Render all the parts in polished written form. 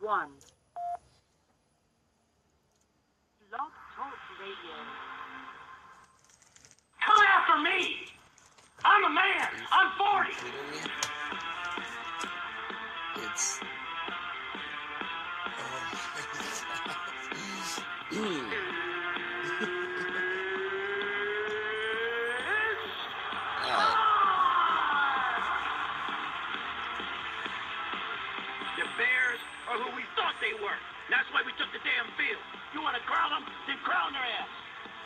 1. Blog Talk Radio. Come after me! I'm a man! I'm 40! Kidding me? It's... Oh my God. The Bears are who we thought they were. That's why we took the damn field. You want to crown them? Then crown their ass.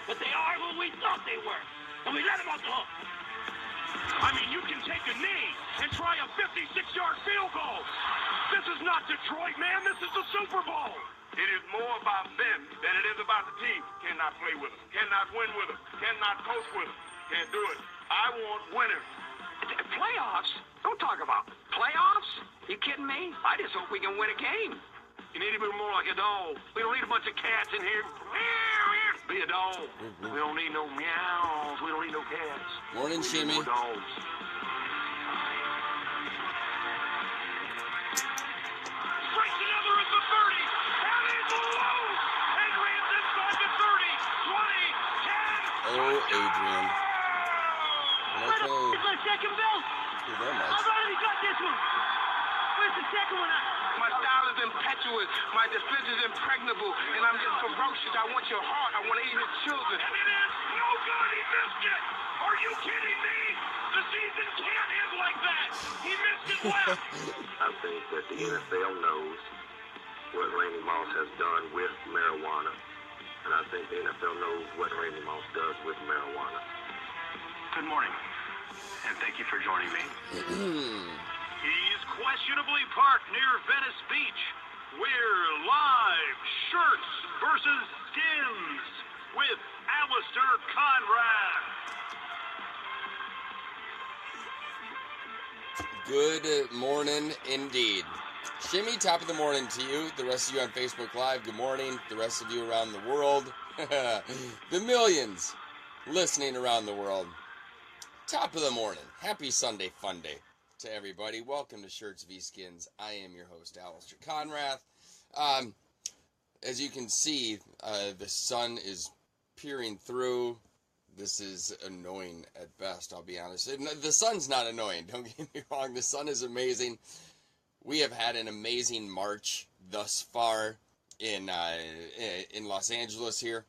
But they are who we thought they were. And we let them off the hook. I mean, you can take a knee and try a 56-yard field goal. This is not Detroit, man. This is the Super Bowl. It is more about them than it is about the team. Cannot play with them. Cannot win with them. Cannot coach with them. Can't do it. I want winners. Playoffs? Don't talk about playoffs. You kidding me? I just hope we can win a game. You need to be more like a dog. We don't need a bunch of cats in here. Be a dog. We don't need no meows. We don't need no cats. Morning, Shimmy. More dogs. Strikes another at the 30. And it's loose. Adrian's inside the 30. 20, 10. Oh, Adrian. Okay. It's my second belt. Thank you very much. I've already got this one. Where's the second one at? My style is impetuous. My defense is impregnable. And I'm just ferocious. I want your heart. I want to eat your children. And it is no good. He missed it. Are you kidding me? The season can't end like that. He missed it left. I think that the NFL knows what Randy Moss has done with marijuana. And I think the NFL knows what Randy Moss does with marijuana. Good morning, and thank you for joining me. He's questionably parked near Venice Beach. We're live, Shirts versus Skins, with Alistair Conrad. Good morning indeed. Shimmy, top of the morning to you. The rest of you on Facebook Live, good morning. The rest of you around the world. The millions listening around the world. Top of the morning. Happy Sunday fun day to everybody. Welcome to Shirts v Skins. I am your host, Alistair Conrad. As you can see, the sun is peering through. This is annoying at best, I'll be honest. The sun's not annoying, don't get me wrong. The sun is amazing. We have had an amazing March thus far in Los Angeles here.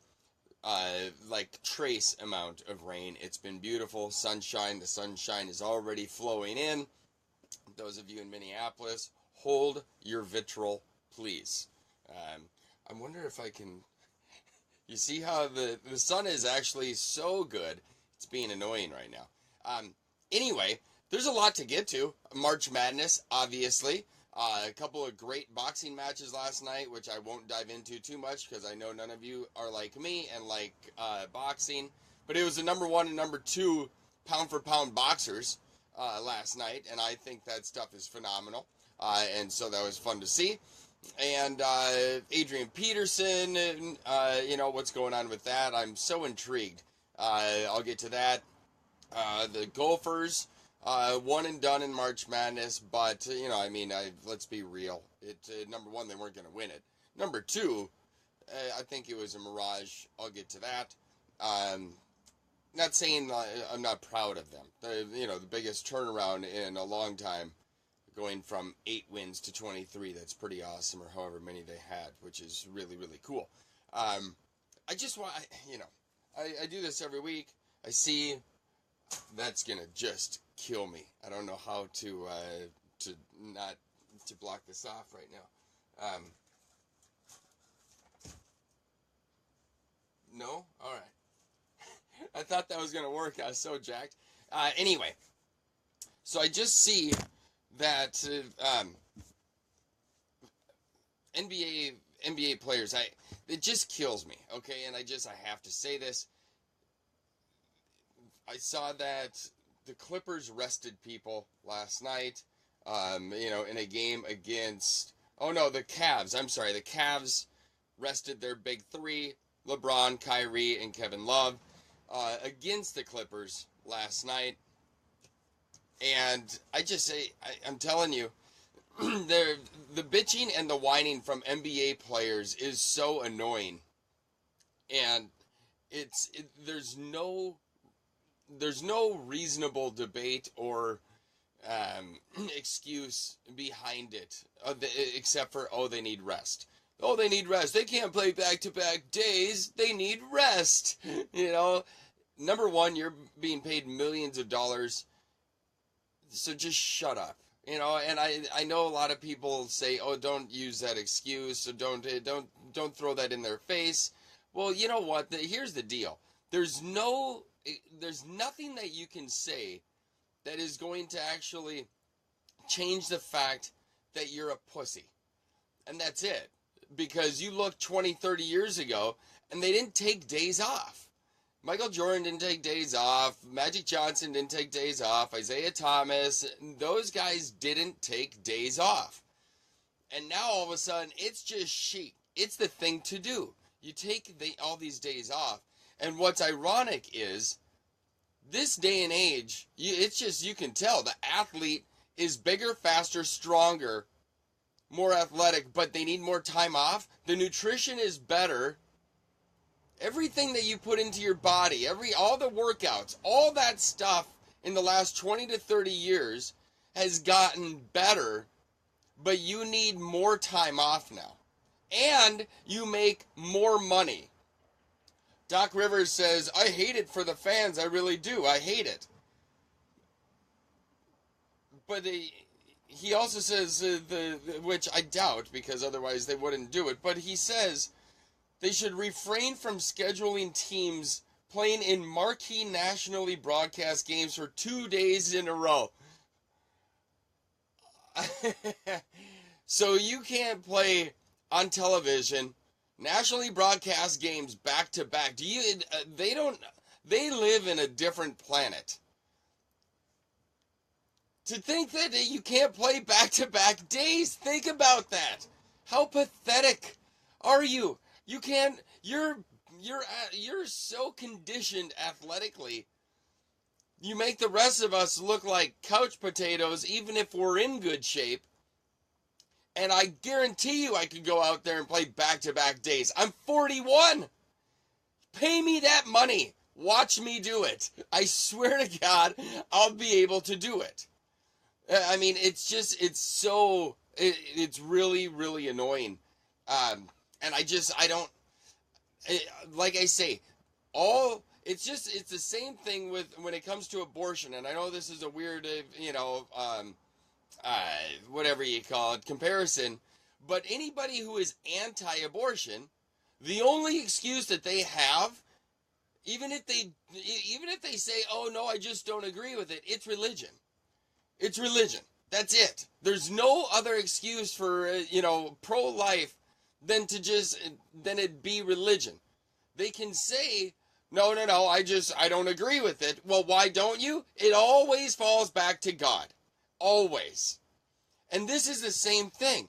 Like trace amount of rain. It's been beautiful. Sunshine. The sunshine is already flowing in. Those of you in Minneapolis, hold your vitriol, please. I wonder if I can... You see how the sun is actually so good. It's being annoying right now. Anyway, there's a lot to get to. March Madness, obviously. A couple of great boxing matches last night, which I won't dive into too much because I know none of you are like me and like boxing. But it was the number 1 and number 2 pound-for-pound boxers last night, and I think that stuff is phenomenal. And so that was fun to see. And Adrian Peterson, you know, what's going on with that? I'm so intrigued. I'll get to that. The golfers... one and done in March Madness, but, you know, I mean, let's be real. Number 1, they weren't going to win it. Number 2, I think it was a mirage. I'll get to that. Not saying I'm not proud of them. You know, the biggest turnaround in a long time, going from 8 wins to 23. That's pretty awesome, or however many they had, which is really, really cool. I just want, you know, I do this every week. I see that's going to just kill me. I don't know how to block this off right now. No? All right. I thought that was going to work. I was so jacked. Anyway, so I just see that NBA players, it just kills me, okay? And I have to say this. I saw that the Clippers rested people last night, you know, in a game against, the Cavs. I'm sorry, the Cavs rested their big 3, LeBron, Kyrie, and Kevin Love, against the Clippers last night. And I just say, I'm telling you, the bitching and the whining from NBA players is so annoying, and there's no reasonable debate or excuse behind it, except for, oh, they need rest. Oh, they need rest. They can't play back-to-back days. They need rest. You know, number one, you're being paid millions of dollars, so just shut up. You know, and I know a lot of people say, oh, don't use that excuse, or don't throw that in their face. Well, you know what? Here's the deal. There's nothing that you can say that is going to actually change the fact that you're a pussy. And that's it. Because you look 20, 30 years ago, and they didn't take days off. Michael Jordan didn't take days off. Magic Johnson didn't take days off. Isaiah Thomas, those guys didn't take days off. And now all of a sudden, it's just chic. It's the thing to do. You take all these days off. And what's ironic is, this day and age, it's just, you can tell the athlete is bigger, faster, stronger, more athletic, but they need more time off. The nutrition is better. Everything that you put into your body, all the workouts, all that stuff in the last 20 to 30 years has gotten better, but you need more time off now. And you make more money. Doc Rivers says, I hate it for the fans. I really do. I hate it. But he also says, which I doubt, because otherwise they wouldn't do it, but he says they should refrain from scheduling teams playing in marquee nationally broadcast games for 2 days in a row. So you can't play on television nationally broadcast games back to back. They live in a different planet. To think that you can't play back to back days, think about that. How pathetic are you? You can't, you're so conditioned athletically. You make the rest of us look like couch potatoes even if we're in good shape. And I guarantee you I could go out there and play back-to-back days. I'm 41. Pay me that money. Watch me do it. I swear to God, I'll be able to do it. I mean, it's really, really annoying. And like I say, it's the same thing when it comes to abortion. And I know this is a weird, whatever you call it, comparison, but anybody who is anti-abortion, the only excuse that they have, even if they say, oh no, I just don't agree with it, it's religion. It's religion. That's it. There's no other excuse for, pro-life than it be religion. They can say, no, I don't agree with it. Well, why don't you? It always falls back to God. Always. And this is the same thing.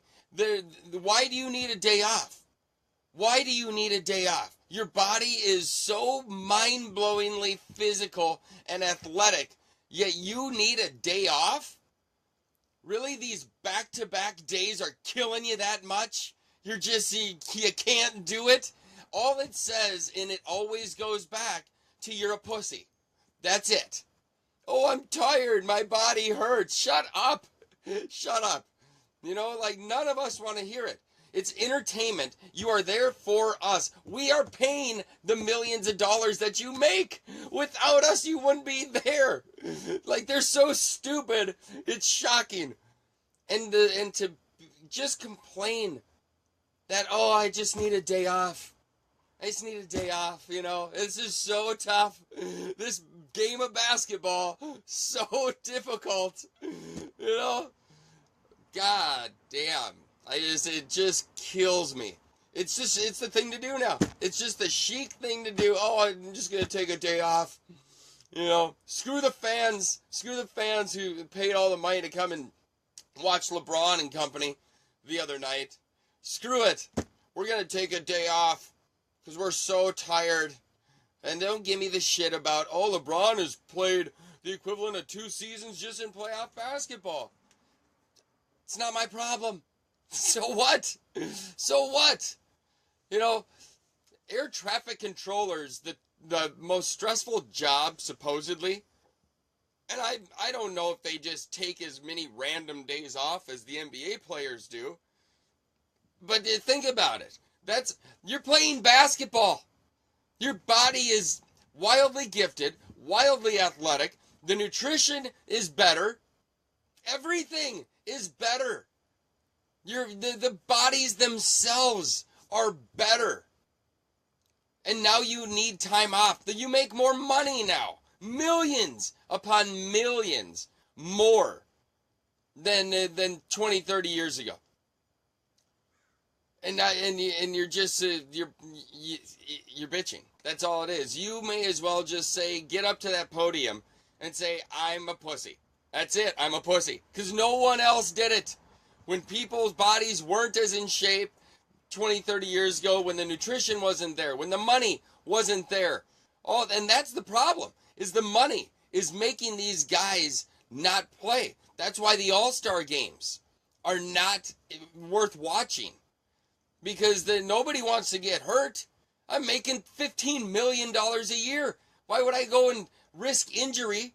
Why do you need a day off? Why do you need a day off? Your body is so mind-blowingly physical and athletic, yet you need a day off? Really? These back-to-back days are killing you that much? You can't do it? All it says, and it always goes back to you're a pussy. That's it. Oh, I'm tired. My body hurts. Shut up. Shut up. None of us want to hear it. It's entertainment. You are there for us. We are paying the millions of dollars that you make. Without us, you wouldn't be there. They're so stupid. It's shocking. And to just complain that, oh, I just need a day off. I just need a day off, This is so tough. This game of basketball, so difficult, God damn. It just kills me. It's the thing to do now. It's just the chic thing to do. Oh, I'm just going to take a day off. Screw the fans. Screw the fans who paid all the money to come and watch LeBron and company the other night. Screw it. We're going to take a day off because we're so tired. And don't give me the shit about, oh, LeBron has played the equivalent of 2 seasons just in playoff basketball. It's not my problem. So what? So what? You know, air traffic controllers, the most stressful job, supposedly. And I don't know if they just take as many random days off as the NBA players do. But think about it. You're playing basketball. Your body is wildly gifted, wildly athletic. The nutrition is better. Everything is better. The bodies themselves are better. And now you need time off. You make more money now. Millions upon millions more than 20, 30 years ago. And you're just you're bitching. That's all it is. You may as well just say, get up to that podium and say, I'm a pussy. That's it. I'm a pussy. Because no one else did it. When people's bodies weren't as in shape 20, 30 years ago, when the nutrition wasn't there, when the money wasn't there. Oh, and that's the problem, is the money is making these guys not play. That's why the All-Star games are not worth watching. Because nobody wants to get hurt. I'm making $15 million a year. Why would I go and risk injury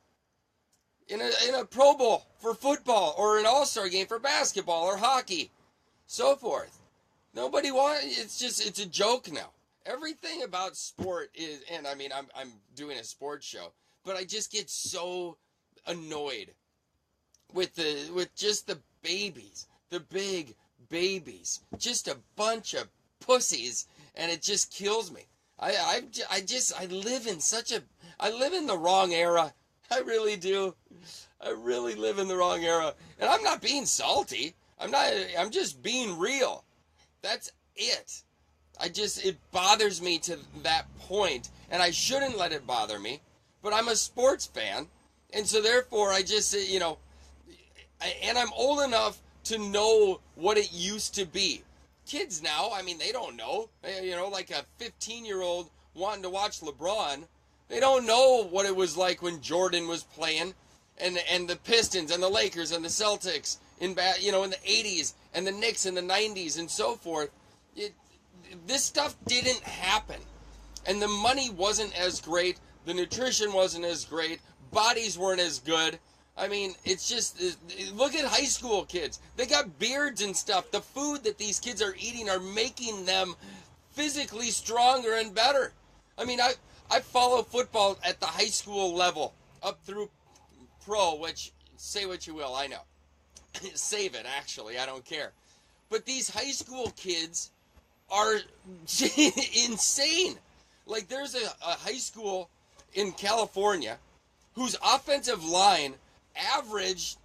in a Pro Bowl for football or an All-Star game for basketball or hockey, so forth? Nobody wants. It's a joke now. Everything about sport is, and I mean, I'm doing a sports show, but I just get so annoyed with just the babies, the big babies, just a bunch of pussies, and it just kills me. I live in the wrong era. I really do. I really live in the wrong era. And I'm not being salty. I'm just being real. That's it. It bothers me to that point, and I shouldn't let it bother me, but I'm a sports fan, and so therefore I just, and I'm old enough to know what it used to be. Kids now, I mean, they don't know. Like a 15-year-old wanting to watch LeBron, they don't know what it was like when Jordan was playing, and the Pistons and the Lakers and the Celtics in the 80s and the Knicks in the 90s and so forth. This stuff didn't happen, and the money wasn't as great, the nutrition wasn't as great, bodies weren't as good. I mean, it's just, look at high school kids. They got beards and stuff. The food that these kids are eating are making them physically stronger and better. I mean, I follow football at the high school level up through pro, which, say what you will, I know. Save it, actually, I don't care. But these high school kids are insane. Like, there's a high school in California whose offensive line averaged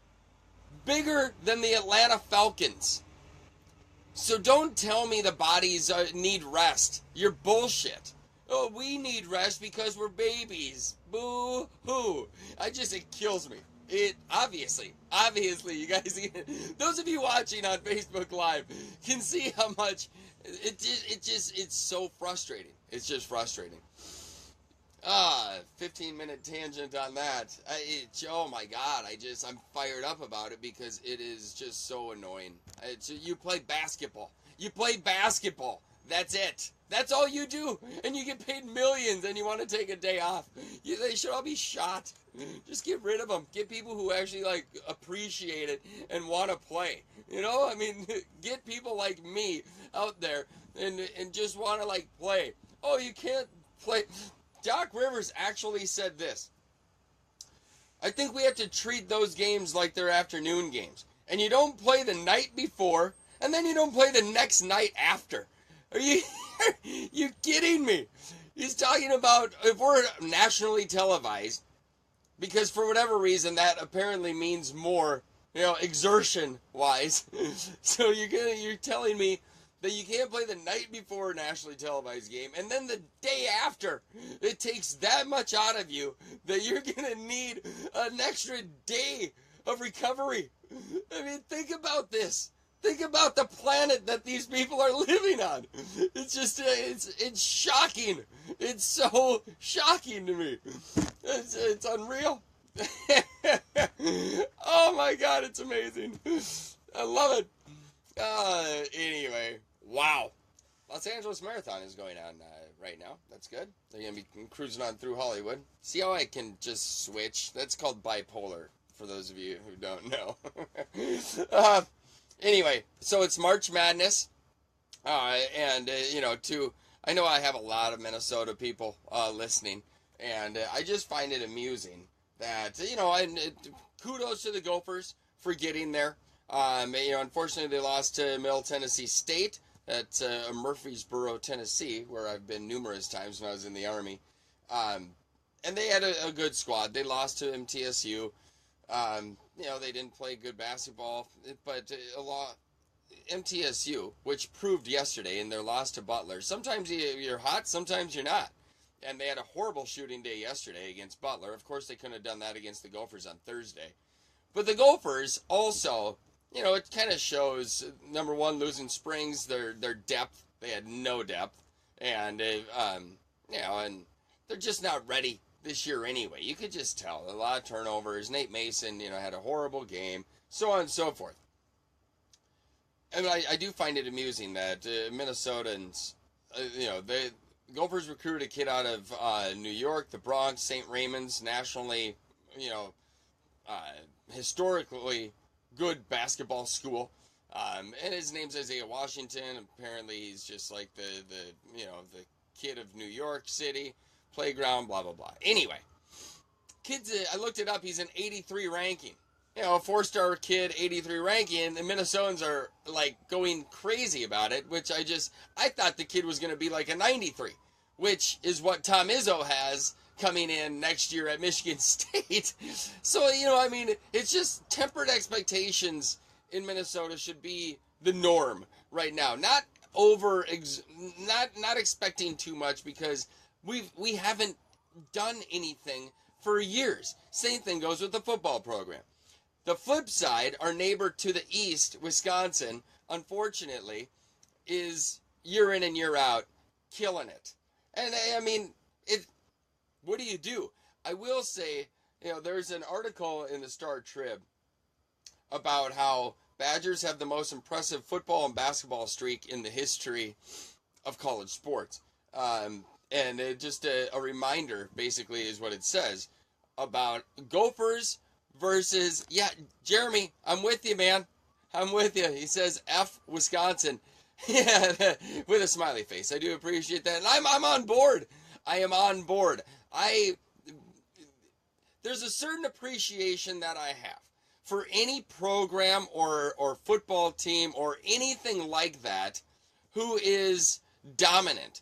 bigger than the Atlanta Falcons. So don't tell me the bodies need rest. You're bullshit. Oh, we need rest because we're babies. Boo-hoo. It kills me. It obviously, you guys, those of you watching on Facebook Live can see how much it's so frustrating. It's just frustrating. 15-minute tangent on that. Oh my God, I'm fired up about it because it is just so annoying. You play basketball. You play basketball. That's it. That's all you do. And you get paid millions and you want to take a day off. They should all be shot. Just get rid of them. Get people who actually appreciate it and want to play. I mean, get people like me out there and just want to play. Oh, you can't play. Doc Rivers actually said this. I think we have to treat those games like they're afternoon games. And you don't play the night before, and then you don't play the next night after. Are you kidding me? He's talking about if we're nationally televised, because for whatever reason that apparently means more, exertion-wise. So you're telling me that you can't play the night before a nationally televised game, and then the day after, it takes that much out of you that you're going to need an extra day of recovery. I mean, think about this. Think about the planet that these people are living on. It's just, it's shocking. It's so shocking to me. It's unreal. Oh my God, it's amazing. I love it. Anyway, wow. Los Angeles Marathon is going on right now. That's good. They're going to be cruising on through Hollywood. See how I can just switch? That's called bipolar, for those of you who don't know. Anyway, so it's March Madness. And, I know I have a lot of Minnesota people listening. And I just find it amusing that, kudos to the Gophers for getting there. Unfortunately, they lost to Middle Tennessee State at Murfreesboro, Tennessee, where I've been numerous times when I was in the Army. And they had a good squad. They lost to MTSU. They didn't play good basketball, but MTSU, which proved yesterday in their loss to Butler, sometimes you're hot, sometimes you're not. And they had a horrible shooting day yesterday against Butler. Of course, they couldn't have done that against the Gophers on Thursday. But the Gophers also, it kind of shows, number one, losing Springs, their depth. They had no depth. And, and they're just not ready this year anyway. You could just tell. A lot of turnovers. Nate Mason, had a horrible game, so on and so forth. And I do find it amusing that Minnesotans, the Gophers recruited a kid out of New York, the Bronx, St. Raymond's, nationally, historically good basketball school. And his name's Isaiah Washington. Apparently he's just like the kid of New York City, playground, blah, blah, blah. Anyway, kids, I looked it up. He's an 83 ranking. A 4-star kid, 83 ranking. The Minnesotans are like going crazy about it, which I thought the kid was going to be like a 93, which is what Tom Izzo has coming in next year at Michigan State. So, it's just tempered expectations in Minnesota should be the norm right now. Not expecting too much because we haven't done anything for years. Same thing goes with the football program. The flip side, our neighbor to the east, Wisconsin, unfortunately, is year in and year out killing it. And what do you do? I will say, there's an article in the Star Trib about how Badgers have the most impressive football and basketball streak in the history of college sports. And just a reminder, basically, is what it says about Gophers versus, Jeremy, I'm with you, man. I'm with you. He says F Wisconsin. Yeah, with a smiley face. I do appreciate that. And I'm on board. I am on board. There's a certain appreciation that I have for any program or football team or anything like that who is dominant.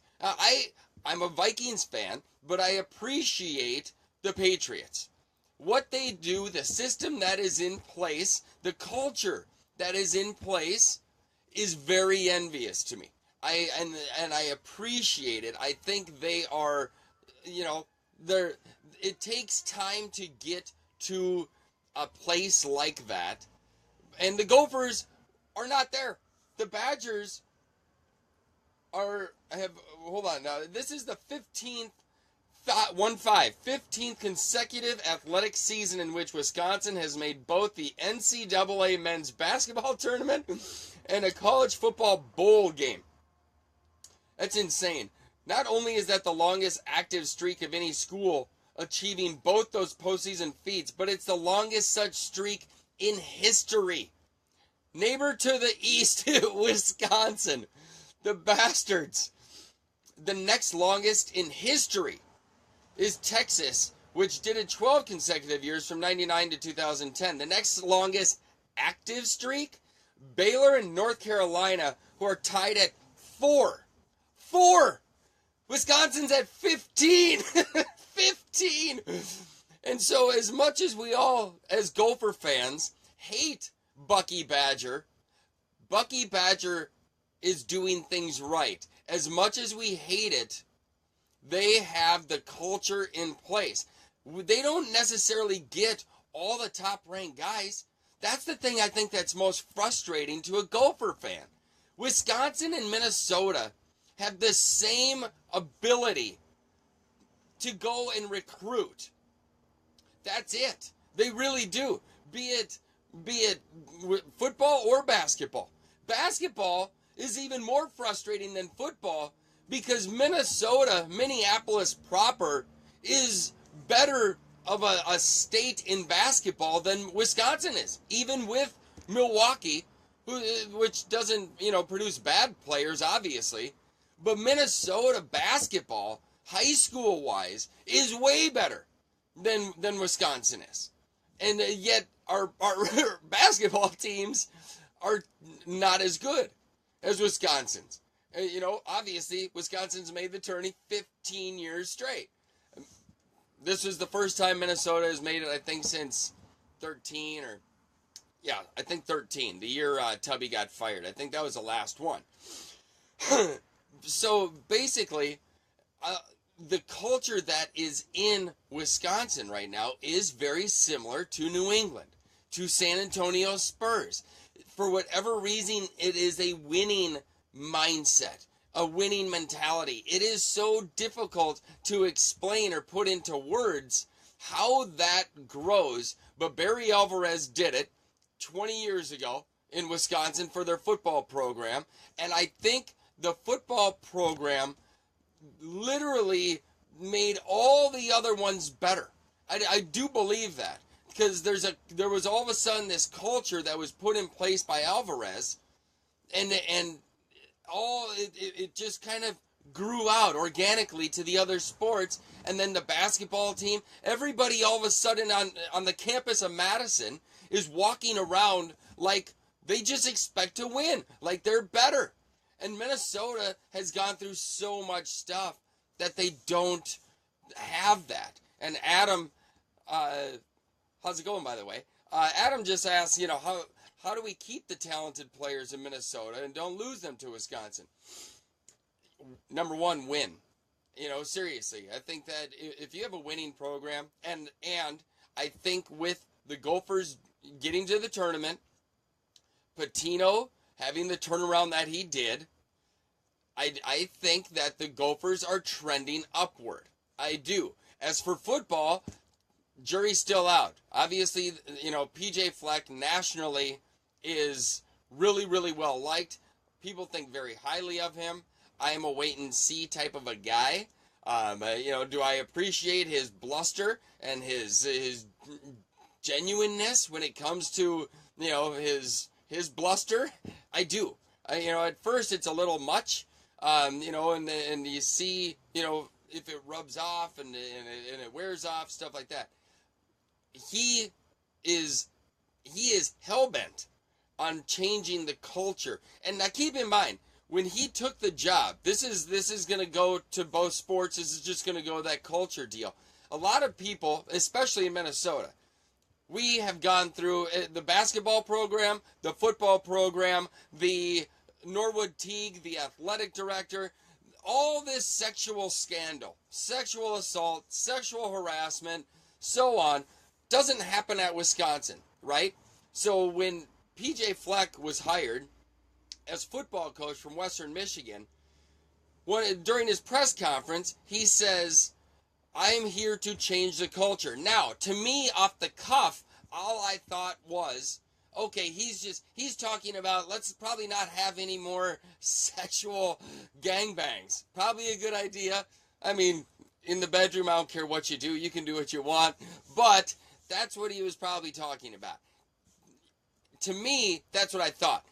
I'm a Vikings fan, but I appreciate the Patriots. What they do, the system that is in place, the culture that is in place is very envious to me. I appreciate it. I think they are, it takes time to get to a place like that. And the Gophers are not there. The Badgers hold on now. This is the 15th consecutive athletic season in which Wisconsin has made both the NCAA men's basketball tournament and a college football bowl game. That's insane. Not only is that the longest active streak of any school achieving both those postseason feats, but it's the longest such streak in history. Neighbor to the east, Wisconsin. The bastards. The next longest in history is Texas, which did it 12 consecutive years from 99 to 2010. The next longest active streak, Baylor and North Carolina, who are tied at 4. 4! Wisconsin's at 15! 15! And so as much as we all, as Gopher fans, hate Bucky Badger is doing things right. As much as we hate it, they have the culture in place. They don't necessarily get all the top-ranked guys. That's the thing I think that's most frustrating to a Gopher fan. Wisconsin and Minnesota have the same ability to go and recruit. That's it. They really do. Be it be it football or basketball. Basketball is even more frustrating than football because Minneapolis proper, is better of a state in basketball than Wisconsin is, even with Milwaukee, which doesn't, produce bad players, obviously. But Minnesota basketball, high school wise, is way better than Wisconsin is. And yet our basketball teams are not as good as Wisconsin's. Obviously, Wisconsin's made the tourney 15 years straight. This was the first time Minnesota has made it, I think, since 13 or... Yeah, I think 13, the year Tubby got fired. I think that was the last one. So, basically, the culture that is in Wisconsin right now is very similar to New England, to San Antonio Spurs. For whatever reason, it is a winning mindset, a winning mentality. It is so difficult to explain or put into words how that grows, but Barry Alvarez did it 20 years ago in Wisconsin for their football program, and I think the football program literally made all the other ones better. I do believe that, because there was all of a sudden this culture that was put in place by Alvarez, and it just kind of grew out organically to the other sports. And then the basketball team, everybody all of a sudden on the campus of Madison is walking around like they just expect to win, like they're better. And Minnesota has gone through so much stuff that they don't have that. And Adam, how's it going, by the way? Adam just asked, how do we keep the talented players in Minnesota and don't lose them to Wisconsin? Number one, win. Seriously, I think that if you have a winning program, and I think with the Gophers getting to the tournament, Patino having the turnaround that he did, I think that the Gophers are trending upward. I do. As for football, jury's still out. Obviously, PJ Fleck nationally is really, really well liked. People think very highly of him. I am a wait and see type of a guy. Do I appreciate his bluster and his genuineness when it comes to, his bluster? I do. At first it's a little much, and you see, if it rubs off and it wears off, stuff like that. He is hell-bent on changing the culture. And now keep in mind, when he took the job, this is going to go to both sports. This is just going to go that culture deal. A lot of people, especially in Minnesota, we have gone through the basketball program, the football program, the Norwood Teague, the athletic director, all this sexual scandal, sexual assault, sexual harassment, so on, doesn't happen at Wisconsin, right? So when PJ Fleck was hired as football coach from Western Michigan, during his press conference, he says, I'm here to change the culture. Now, to me, off the cuff, all I thought was, okay, he's talking about, let's probably not have any more sexual gangbangs. Probably a good idea. I mean, in the bedroom, I don't care what you do. You can do what you want. But that's what he was probably talking about. To me, that's what I thought.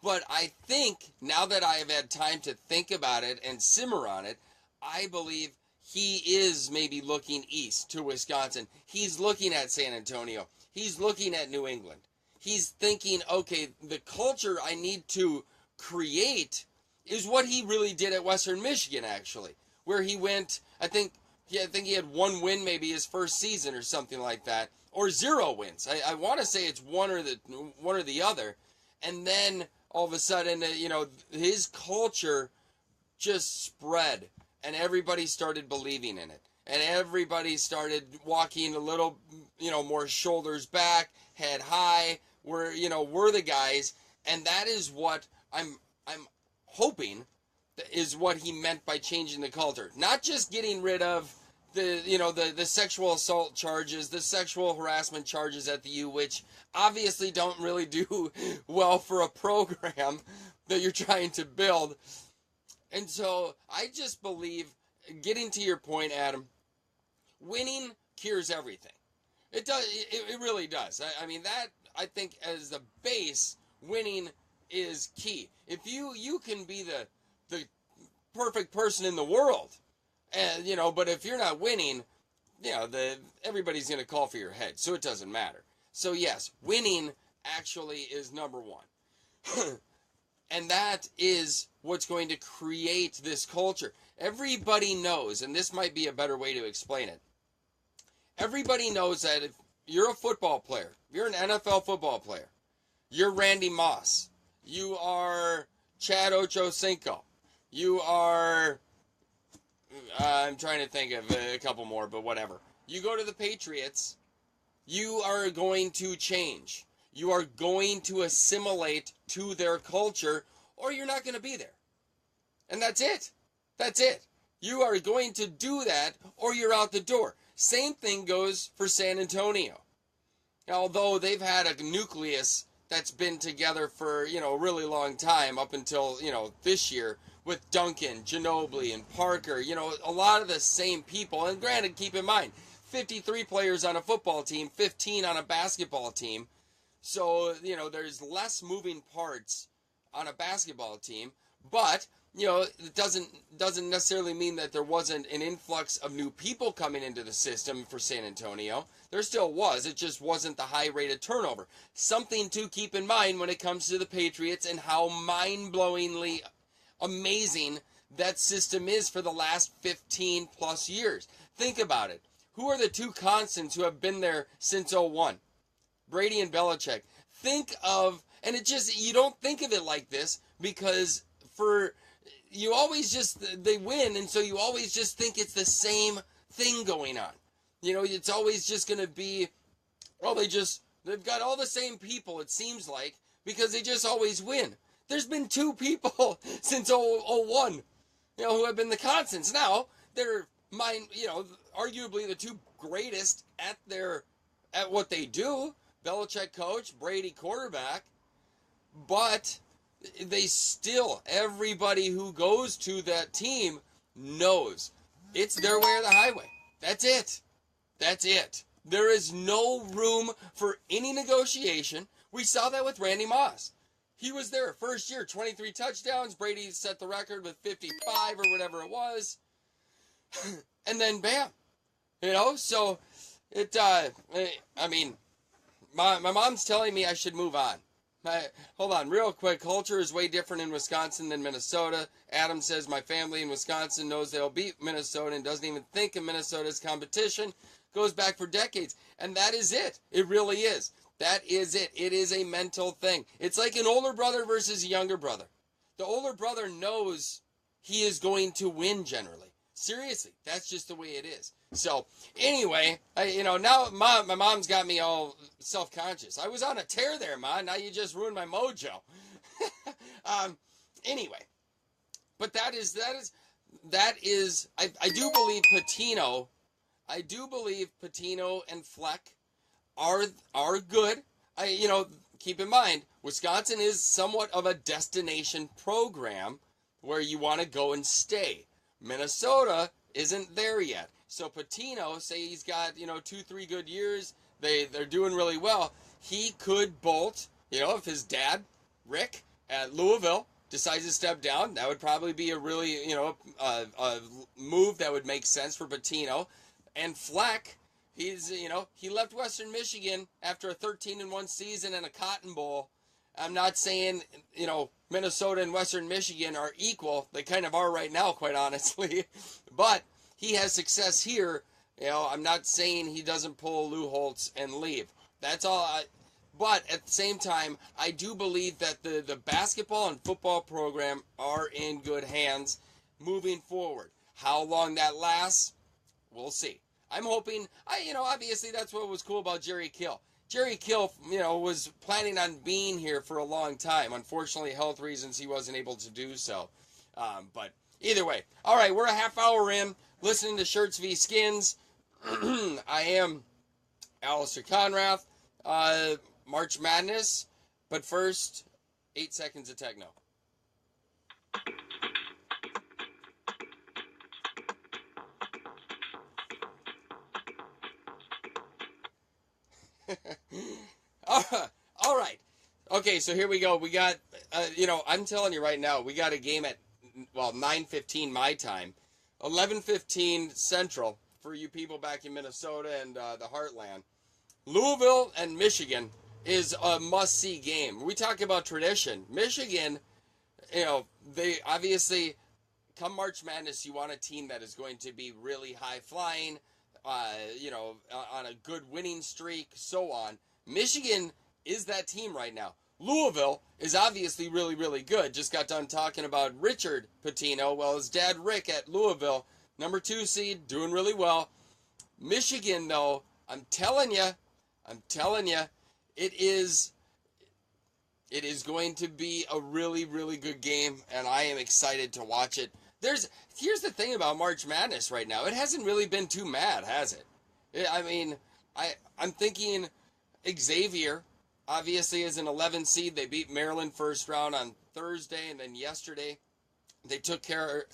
But I think, now that I have had time to think about it and simmer on it, I believe he is maybe looking east to Wisconsin. He's looking at San Antonio. He's looking at New England. He's thinking, okay, the culture I need to create is what he really did at Western Michigan, actually, where he went, I think he had one win maybe his first season or something like that, or 0 wins. I want to say it's one or the other. And then all of a sudden, his culture just spread, and everybody started believing in it. And everybody started walking a little, more shoulders back, head high. We're the guys. And that is what I'm hoping is what he meant by changing the culture. Not just getting rid of the sexual assault charges, the sexual harassment charges at the U, which obviously don't really do well for a program that you're trying to build. And so I just believe, getting to your point, Adam, winning cures everything. It does. It really does. I mean, that, I think, as the base, winning is key. If you can be the perfect person in the world, and but if you're not winning, everybody's going to call for your head, so it doesn't matter. So yes, winning actually is number one. And that is what's going to create this culture. Everybody knows, and this might be a better way to explain it. Everybody knows that if you're a football player, if you're an NFL football player, you're Randy Moss, you are Chad Ochocinco, you are, I'm trying to think of a couple more, but whatever. You go to the Patriots, you are going to change. You are going to assimilate to their culture, or you're not going to be there. And that's it. That's it. You are going to do that, or you're out the door. Same thing goes for San Antonio. Although they've had a nucleus that's been together for, a really long time, up until, this year, with Duncan, Ginobili, and Parker, a lot of the same people. And granted, keep in mind, 53 players on a football team, 15 on a basketball team. So, there's less moving parts on a basketball team, but, it doesn't necessarily mean that there wasn't an influx of new people coming into the system for San Antonio. There still was. It just wasn't the high rate of turnover. Something to keep in mind when it comes to the Patriots and how mind-blowingly amazing that system is for the last 15 plus years. Think about it. Who are the two constants who have been there since '01? Brady and Belichick. Think of, and you don't think of it like this because you always they win, and so you always just think it's the same thing going on. It's always just going to be, they've got all the same people, it seems like, because they just always win. There's been two people since '01, who have been the constants. Now, they're arguably the two greatest at what they do. Belichick coach, Brady quarterback, but everybody who goes to that team knows it's their way or the highway. That's it. That's it. There is no room for any negotiation. We saw that with Randy Moss. He was there first year, 23 touchdowns. Brady set the record with 55 or whatever it was. And then bam. So my mom's telling me I should move on. Hold on, real quick. Culture is way different in Wisconsin than Minnesota. Adam says my family in Wisconsin knows they'll beat Minnesota and doesn't even think of Minnesota as competition. Goes back for decades. And that is it. It really is. That is it. It is a mental thing. It's like an older brother versus a younger brother. The older brother knows he is going to win generally. Seriously, that's just the way it is. So, anyway, now my mom's got me all self-conscious. I was on a tear there, Ma. Now you just ruined my mojo. Anyway, but that is, I do believe Patino and Fleck are good. Keep in mind, Wisconsin is somewhat of a destination program where you want to go and stay. Minnesota isn't there yet. So Patino, say he's got, 2-3 good years, they're doing really well. He could bolt, if his dad, Rick, at Louisville, decides to step down, that would probably be a really, a move that would make sense for Patino. And Fleck, he left Western Michigan after a 13-1 season and a Cotton Bowl. I'm not saying, Minnesota and Western Michigan are equal. They kind of are right now, quite honestly. But he has success here. I'm not saying he doesn't pull Lou Holtz and leave. That's all. But at the same time, I do believe that the basketball and football program are in good hands moving forward. How long that lasts, we'll see. I'm hoping, obviously that's what was cool about Jerry Kill. Jerry Kill, was planning on being here for a long time. Unfortunately, health reasons, he wasn't able to do so. But Either way. All right, we're a half hour in, listening to Shirts v. Skins. I am Alistair Conrath. March Madness. But first, 8 seconds of techno. All right. Okay, so here we go. We got, I'm telling you right now, we got a game at, 9:15 my time, 11:15 Central for you people back in Minnesota and the Heartland. Louisville and Michigan is a must-see game. We talk about tradition. Michigan, they obviously, come March Madness, you want a team that is going to be really high-flying, on a good winning streak, so on. Michigan is that team right now. Louisville is obviously really, really good. Just got done talking about Richard Pitino. Well, his dad Rick at Louisville, number 2 seed, doing really well. Michigan, though, I'm telling you, it is going to be a really, really good game, and I am excited to watch it. Here's the thing about March Madness right now. It hasn't really been too mad, has it? I mean, I'm thinking Xavier, obviously, is an 11 seed. They beat Maryland first round on Thursday, and then yesterday they took care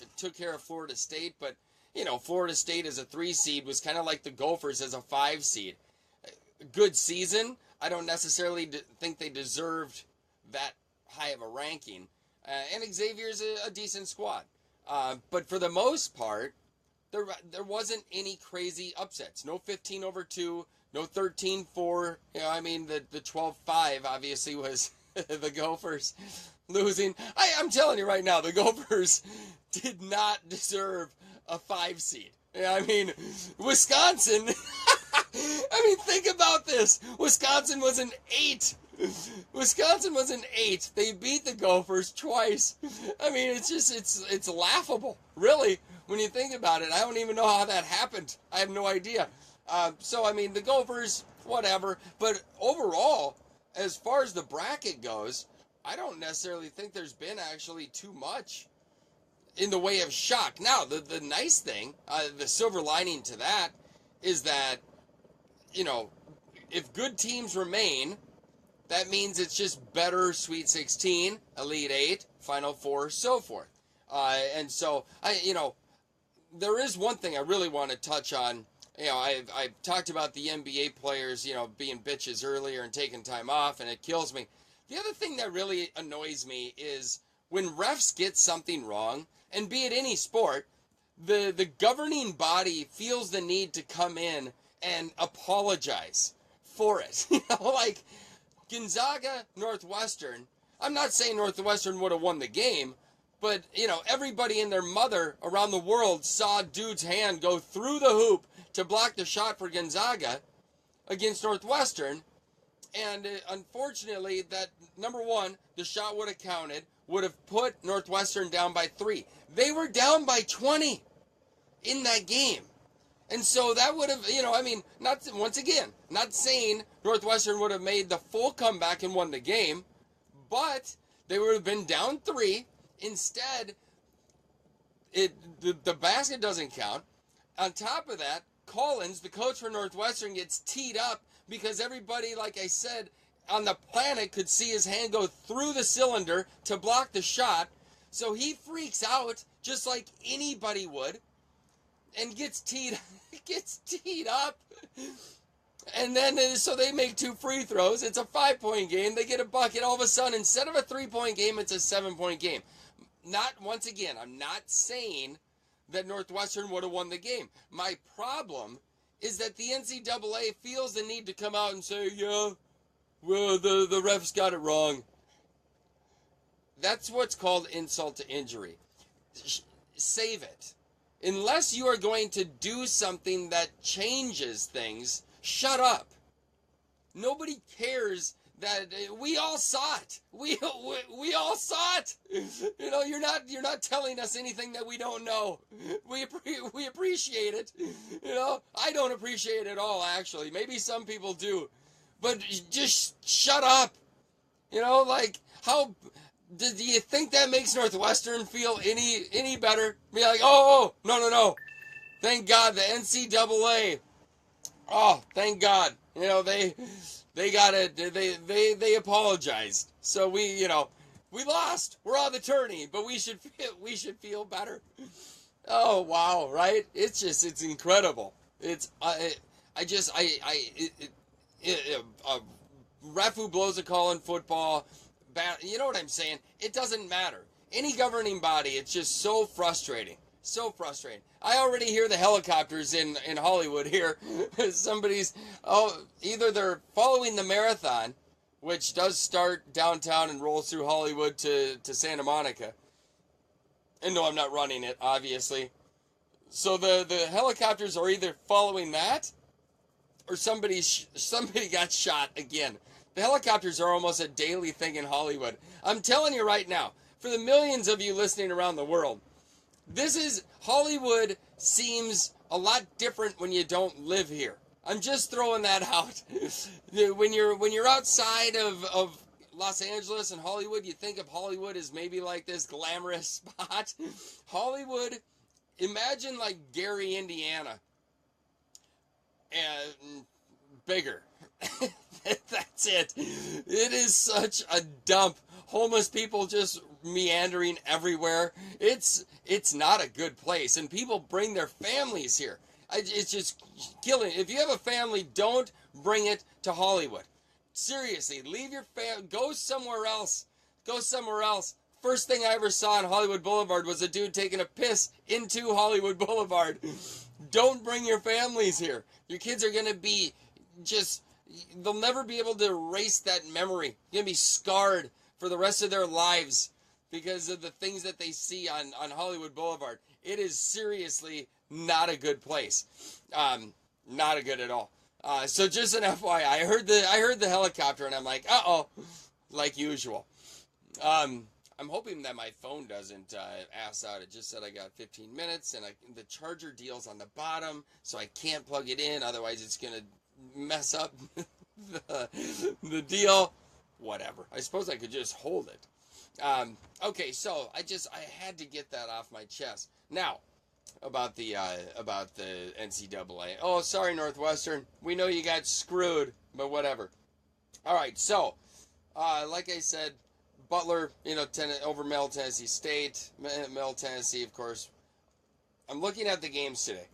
of Florida State. But, Florida State as a 3 seed was kind of like the Gophers as a 5 seed. Good season. I don't necessarily think they deserved that high of a ranking. And Xavier's a decent squad. But for the most part, there wasn't any crazy upsets. No 15-2, no 13-4. The 12-5 obviously was the Gophers losing. I'm telling you right now, the Gophers did not deserve a 5 seed. Wisconsin, think about this. Wisconsin was an 8. They beat the Gophers twice. It's laughable, really, when you think about it. I don't even know how that happened. I have no idea. The Gophers, whatever. But overall, as far as the bracket goes, I don't necessarily think there's been actually too much in the way of shock. Now, the nice thing, the silver lining to that, is that, if good teams remain, that means it's just better Sweet 16, Elite 8, Final 4, so forth. And so, there is one thing I really want to touch on. I've talked about the NBA players, being bitches earlier and taking time off, and it kills me. The other thing that really annoys me is when refs get something wrong, and be it any sport, the governing body feels the need to come in and apologize for it. Like Gonzaga, Northwestern. I'm not saying Northwestern would have won the game, but, everybody and their mother around the world saw dude's hand go through the hoop to block the shot for Gonzaga against Northwestern. And unfortunately, that, number one, the shot would have counted, would have put Northwestern down by 3. They were down by 20 in that game. And so that would have, not saying Northwestern would have made the full comeback and won the game, but they would have been down 3. Instead, the basket doesn't count. On top of that, Collins, the coach for Northwestern, gets teed up because everybody, like I said, on the planet could see his hand go through the cylinder to block the shot. So he freaks out just like anybody would and gets teed up. And then, so they make 2 free throws. It's a 5-point game. They get a bucket. All of a sudden, instead of a 3-point game, it's a 7-point game. Once again, I'm not saying that Northwestern would have won the game. My problem is that the NCAA feels the need to come out and say, yeah, well, the refs got it wrong. That's what's called insult to injury. Save it. Unless you are going to do something that changes things, shut up. Nobody cares that we all saw it. We all saw it. You're not telling us anything that we don't know. We appreciate it. I don't appreciate it at all, actually. Maybe some people do. But just shut up. How Do you think that makes Northwestern feel any better? Be like, oh, no. Thank God the NCAA. Oh, thank God. They got it. They apologized. So we lost. We're on the tourney, but we should feel better. Oh wow, right? It's incredible. It's a ref who blows a call in football. You know what I'm saying? It doesn't matter. Any governing body, it's just so frustrating. So frustrating. I already hear the helicopters in Hollywood here. Somebody's either they're following the marathon, which does start downtown and rolls through Hollywood to Santa Monica. And no, I'm not running it, obviously. So the helicopters are either following that, or somebody got shot again. The helicopters are almost a daily thing in Hollywood. I'm telling you right now, for the millions of you listening around the world, Hollywood seems a lot different when you don't live here. I'm just throwing that out. When you're outside of Los Angeles and Hollywood, you think of Hollywood as maybe like this glamorous spot. Hollywood, imagine like Gary, Indiana, and bigger. That's it. It is such a dump. Homeless people just meandering everywhere. It's not a good place, and people bring their families here. It's just killing. If you have a family, don't bring it to Hollywood. Seriously, leave your family. Go somewhere else. Go somewhere else. First thing I ever saw on Hollywood Boulevard was a dude taking a piss into Hollywood Boulevard. Don't bring your families here. Your kids are going to be they'll never be able to erase that memory. You're going to be scarred for the rest of their lives because of the things that they see on Hollywood Boulevard. It is seriously not a good place. Not a good at all. So just an FYI, I heard the helicopter and I'm like, uh-oh, like usual. I'm hoping that my phone doesn't ass out. It just said I got 15 minutes, and the charger deal's on the bottom, so I can't plug it in. Otherwise, it's going to mess up the deal. Whatever. I suppose I could just hold it. Okay, so I had to get that off my chest. Now, about the NCAA. Oh, sorry, Northwestern. We know you got screwed, but whatever. All right, so like I said, Butler, over Middle Tennessee State. Middle Tennessee, of course. I'm looking at the games today.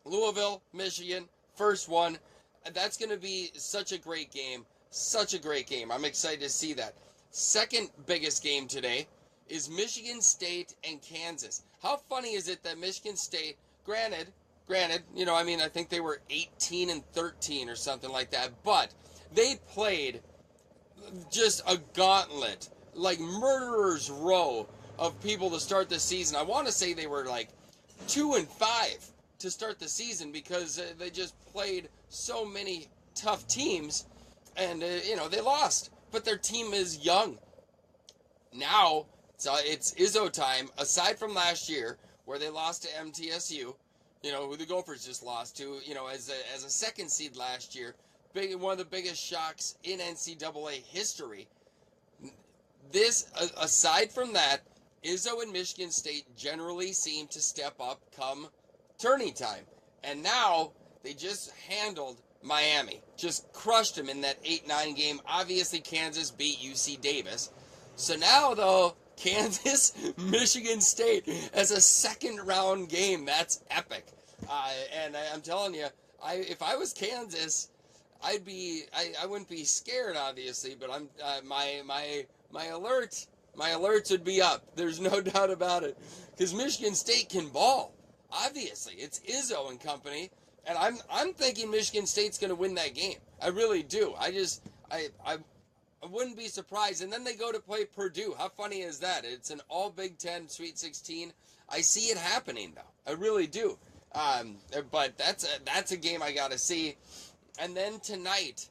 Louisville, Michigan, first one. That's going to be such a great game. Such a great game. I'm excited to see that. Second biggest game today is Michigan State and Kansas. How funny is it that Michigan State, granted, I think they were 18-13 or something like that, but they played just a gauntlet, like murderer's row of people to start the season. I want to say they were like 2-5 to start the season because they just played so many tough teams, and they lost. But their team is young. Now it's Izzo time. Aside from last year where they lost to MTSU, who the Gophers just lost to, as a second seed last year. One of the biggest shocks in NCAA history. Aside from that, Izzo and Michigan State generally seem to step up come tourney time. And now they just handled Miami. Just crushed them in that 8-9 game. Obviously, Kansas beat UC Davis. So now, though, Kansas, Michigan State as a second round game. That's epic. And I'm telling you, if I was Kansas, I wouldn't be scared, obviously, but my alerts would be up. There's no doubt about it, because Michigan State can ball. Obviously, it's Izzo and company, and I'm thinking Michigan State's going to win that game. I really do. I wouldn't be surprised. And then they go to play Purdue. How funny is that? It's an all Big Ten Sweet 16. I see it happening though. I really do. But that's a game I got to see. And then tonight,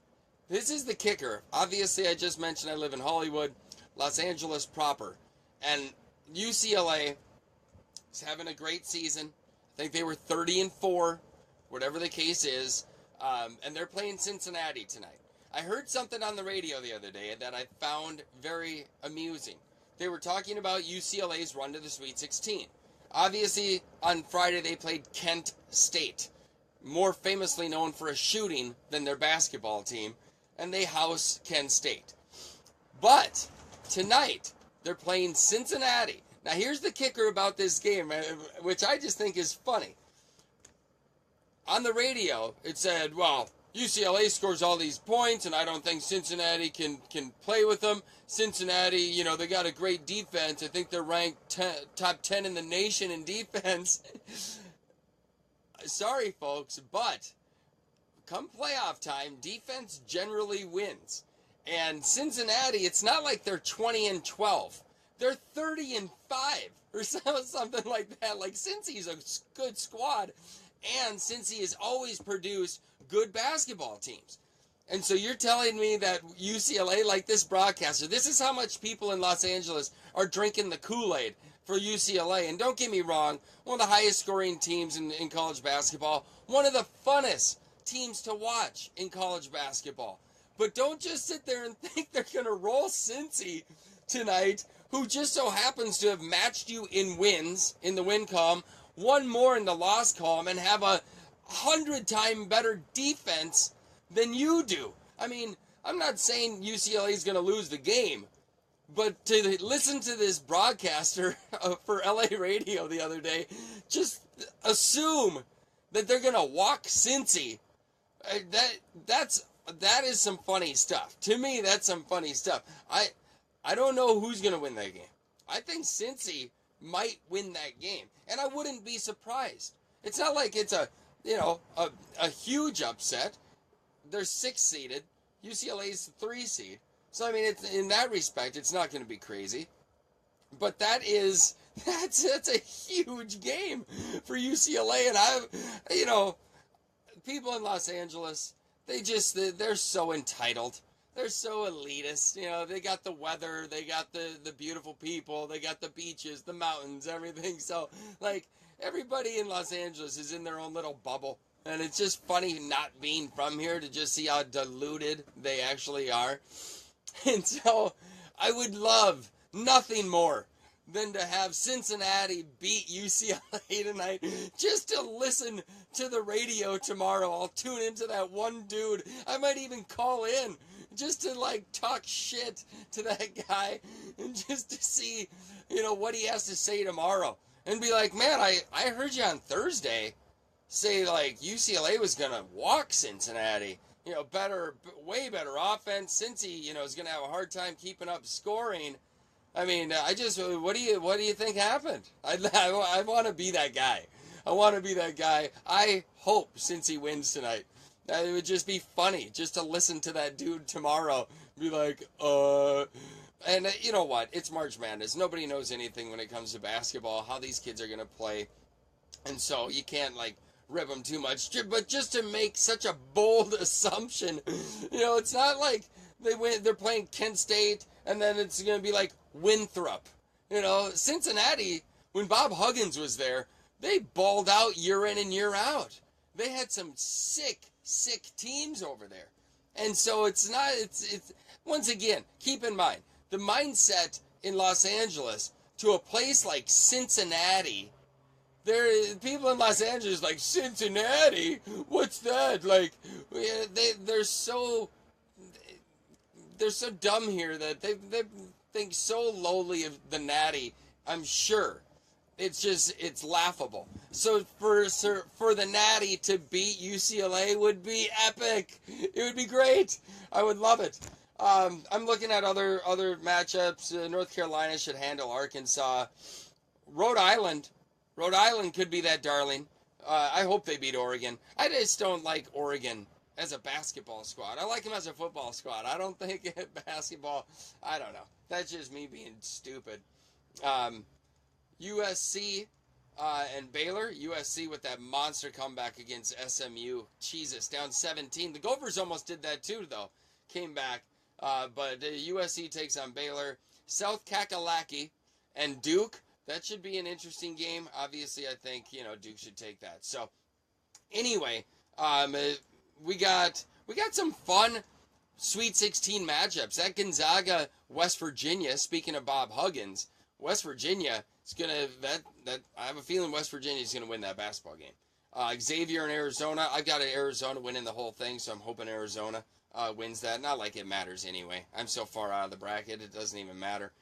this is the kicker. Obviously, I just mentioned I live in Hollywood, Los Angeles proper. And UCLA is having a great season. I think they were 30-4, whatever the case is. And they're playing Cincinnati tonight. I heard something on the radio the other day that I found very amusing. They were talking about UCLA's run to the Sweet 16. Obviously, on Friday they played Kent State, more famously known for a shooting than their basketball team, and they house Kent State. But tonight, they're playing Cincinnati. Now, here's the kicker about this game, which I just think is funny. On the radio, it said, well, UCLA scores all these points, and I don't think Cincinnati can play with them. Cincinnati, they got a great defense. I think they're ranked top 10 in the nation in defense. Sorry, folks, but come playoff time, defense generally wins. And Cincinnati, it's not like they're 20-12. They're 30-5 or something like that. Like, Cincy's a good squad, and Cincy has always produced good basketball teams. And so you're telling me that UCLA, like this broadcaster, this is how much people in Los Angeles are drinking the Kool-Aid for UCLA. And don't get me wrong, one of the highest scoring teams in college basketball, one of the funnest teams to watch in college basketball. But don't just sit there and think they're going to roll Cincy tonight, who just so happens to have matched you in wins, in the win column, one more in the loss column, and have a 100-time better defense than you do. I mean, I'm not saying UCLA is going to lose the game, but to listen to this broadcaster for LA radio the other day, just assume that they're going to walk Cincy. That is some funny stuff. To me, that's some funny stuff. I don't know who's going to win that game. I think Cincy might win that game, and I wouldn't be surprised. It's not like it's a huge upset. They're 6-seeded. UCLA's 3-seed. So, I mean, it's, in that respect, it's not going to be crazy. But that's a huge game for UCLA. And people in Los Angeles, they're so entitled. They're so elitist. They got the weather, they got the beautiful people, they got the beaches, the mountains, everything. So, like, everybody in Los Angeles is in their own little bubble. And it's just funny not being from here to just see how diluted they actually are. And so I would love nothing more than to have Cincinnati beat UCLA tonight, just to listen to the radio tomorrow. I'll tune into that one dude. I might even call in just to, like, talk shit to that guy and just to see, what he has to say tomorrow. And be like, man, I heard you on Thursday say, like, UCLA was going to walk Cincinnati. Way better offense. Cincy, is going to have a hard time keeping up scoring. I mean, what do you think happened? I want to be that guy. I hope Cincy wins tonight. It would just be funny just to listen to that dude tomorrow. Be like, And you know what? It's March Madness. Nobody knows anything when it comes to basketball, how these kids are going to play. And so you can't, like, rip them too much. But just to make such a bold assumption, it's not like they're playing Kent State and then it's going to be like Winthrop. Cincinnati, when Bob Huggins was there, they balled out year in and year out. They had some sick teams over there. And so it's once again, keep in mind, the mindset in Los Angeles to a place like Cincinnati, people in Los Angeles like, Cincinnati? What's that? Like, they're so dumb here that they think so lowly of the Natty. I'm sure it's laughable. So for the Natty to beat UCLA would be epic. It would be great. I would love it. I'm looking at other matchups. North Carolina should handle Arkansas. Rhode Island could be that darling. I hope they beat Oregon. I just don't like Oregon as a basketball squad. I like them as a football squad. I don't think basketball, I don't know. That's just me being stupid. USC and Baylor. USC with that monster comeback against SMU. Jesus, down 17. The Gophers almost did that too, though. Came back. But USC takes on Baylor. South Kakalaki and Duke. That should be an interesting game. Obviously, I think, Duke should take that. So, anyway, we got some fun Sweet 16 matchups. That Gonzaga, West Virginia, speaking of Bob Huggins, West Virginia is going to, I have a feeling West Virginia is going to win that basketball game. Xavier in Arizona, I've got Arizona winning the whole thing, so I'm hoping Arizona wins that. Not like it matters anyway. I'm so far out of the bracket, it doesn't even matter.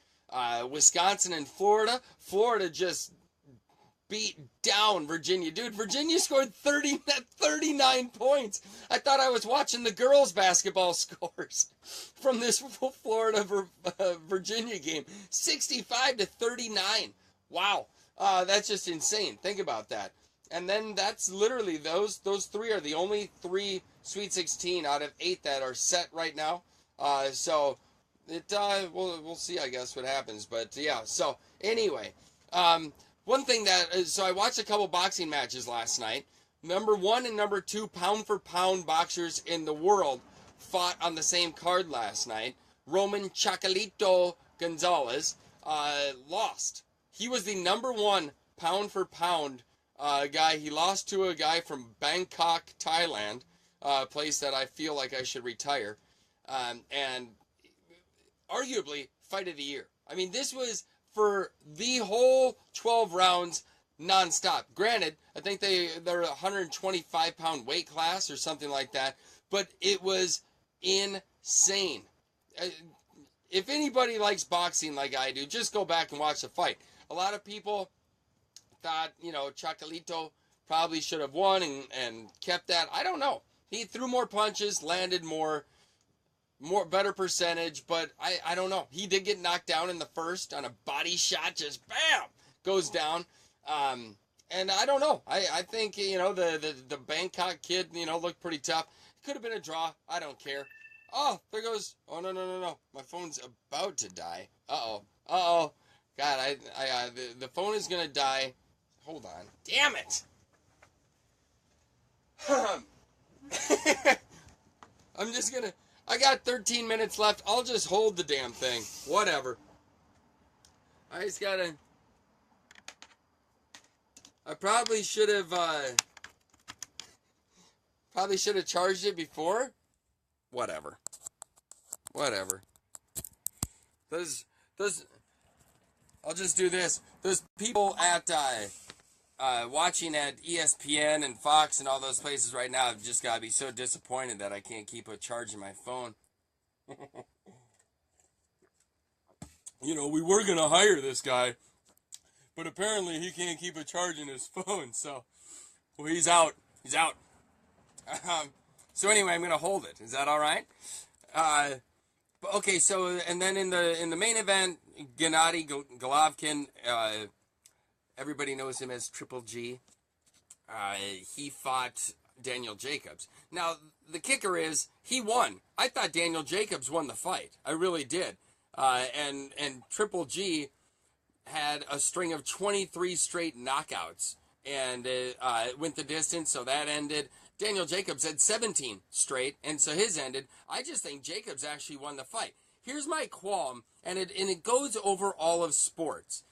Wisconsin and Florida. Florida just beat down Virginia. Dude, Virginia scored 39 points. I thought I was watching the girls' basketball scores from this Florida-Virginia game. 65-39. Wow. That's just insane. Think about that. And then that's literally those three are the only three Sweet 16 out of 8 that are set right now. So we'll see, I guess, what happens. But yeah, so anyway, one thing so I watched a couple boxing matches last night. Number 1 and number 2 pound-for-pound boxers in the world fought on the same card last night. Roman Chocolatito Gonzalez lost. He was the number 1 pound-for-pound guy. He lost to a guy from Bangkok, Thailand, a place that I feel like I should retire. And arguably, fight of the year. I mean, this was for the whole 12 rounds nonstop. Granted, I think they're a 125-pound weight class or something like that, but it was insane. If anybody likes boxing like I do, just go back and watch the fight. A lot of people thought, Chocolatito probably should have won and kept that. I don't know. He threw more punches, landed more better percentage, but I don't know. He did get knocked down in the first on a body shot, just bam, goes down. And I don't know. I think, the Bangkok kid, looked pretty tough. Could have been a draw. I don't care. Oh, there goes. Oh, no. My phone's about to die. Uh-oh. God, the phone is going to die. Hold on. Damn it. I'm just going to... I got 13 minutes left. I'll just hold the damn thing. Whatever. I just gotta... I probably should have charged it before. Whatever. I'll just do this. Those people at watching at ESPN and Fox and all those places right now have just got to be so disappointed that I can't keep charging my phone. We were going to hire this guy, but apparently he can't keep charging his phone, so, well, he's out. So anyway, I'm going to hold it. Is that all right? Okay, so, and then in the main event, Gennady Golovkin, everybody knows him as Triple G. He fought Daniel Jacobs. Now, the kicker is, he won. I thought Daniel Jacobs won the fight. I really did. And Triple G had a string of 23 straight knockouts. And it went the distance, so that ended. Daniel Jacobs had 17 straight, and so his ended. I just think Jacobs actually won the fight. Here's my qualm, and it goes over all of sports.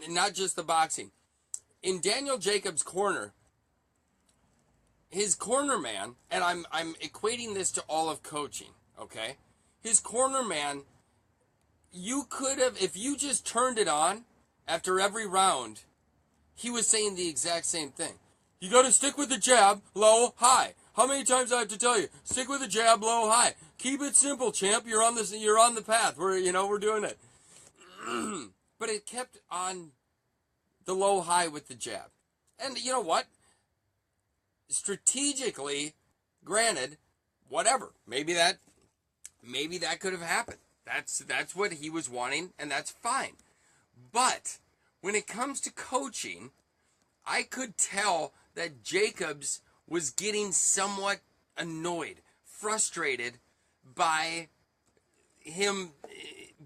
Not just the boxing. In Daniel Jacobs' corner, his corner man, and I'm equating this to all of coaching, okay? His corner man, you could have, if you just turned it on after every round, he was saying the exact same thing. You got to stick with the jab, low, high. How many times I have to tell you? Stick with the jab, low, high. Keep it simple, champ. You're on the path. We're doing it. But it kept on the low high with the jab. And you know what? Strategically, granted, whatever. Maybe that could have happened. That's what he was wanting, and that's fine. But when it comes to coaching, I could tell that Jacobs was getting somewhat annoyed, frustrated by him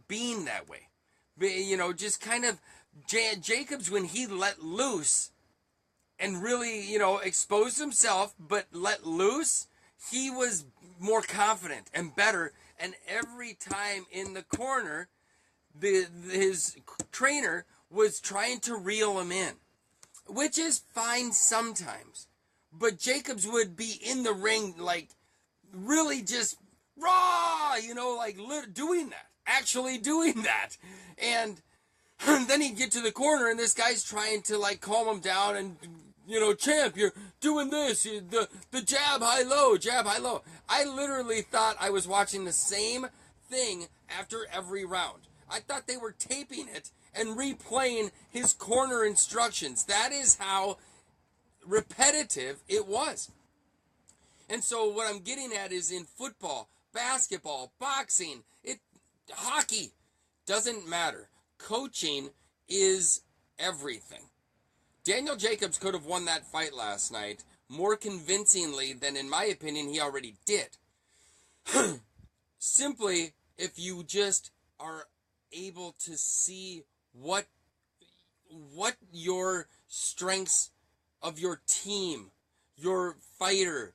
being that way. Just kind of Jacobs, when he let loose and really, exposed himself, but let loose, he was more confident and better. And every time in the corner, his trainer was trying to reel him in, which is fine sometimes. But Jacobs would be in the ring, like, really just Raw, like doing that, actually doing that. And then he'd get to the corner and this guy's trying to like calm him down and, champ, you're doing this, the jab high low, jab high low. I literally thought I was watching the same thing after every round. I thought they were taping it and replaying his corner instructions. That is how repetitive it was. And so what I'm getting at is in football, basketball, boxing, hockey, doesn't matter. Coaching is everything. Daniel Jacobs could have won that fight last night more convincingly than, in my opinion, he already did. Simply, if you just are able to see what your strengths of your team, your fighter,